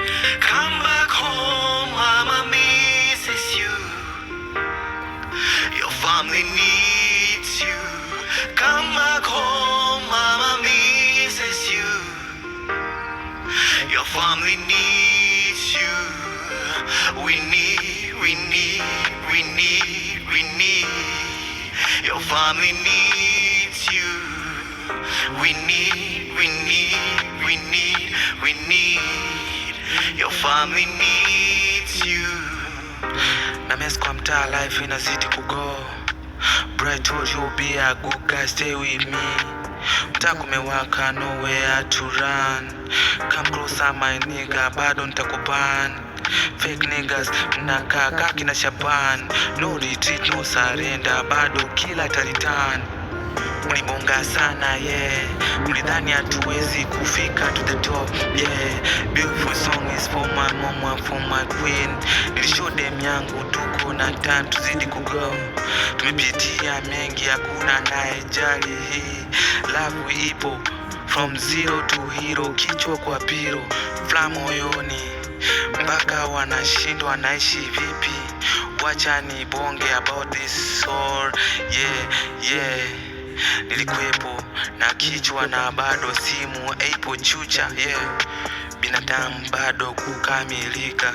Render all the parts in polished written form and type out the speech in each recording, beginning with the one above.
Come back home, mama misses you. Your family needs you. Come back home, mama misses you. Your family needs you. We need. Your family needs you. We need. Your family needs you. Na mess kwa mtaa, life inazidi kugo. Bright told you be a good guy, stay with me. Mtaa kumewaka, nowhere to run. Come closer my nigga, bado nitakuban. Fake niggas mnakaa kaki na Shaban. No retreat, no surrender, bado kila taritan. Mlibonga sana yeah, mlidhani hatuwezi kufika to the top yeah. Beautiful song is for my mama, for my queen. Nilishow dem yangu tuko na time, tuzidi kugrow. Tumepitia mengi, hakuna anayejali hii. Love ipo from zero to hero, kichwa kwa piro, fla moyoni mpaka wanashindwa naishi vipi. Wacha ni bonge about this soul yeah. Nilikuwepo na kichwa na bado simu ipo chucha yeah. Binadamu bado kukamilika,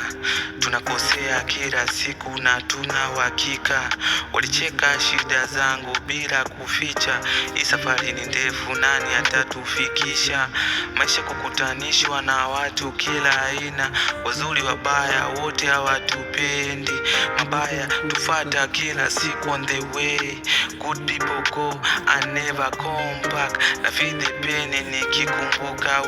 tunakosea kila siku na tuna uhakika. Walicheka shida zangu bila kuficha. Hii safari ni ndefu, nani atatufikisha? Maisha kukutanishwa na watu kila aina, wazuri wabaya wote hawatupendi. Mabaya tufata kila siku on the way. Good people go and never come back. Na feel the pain nikikumbuka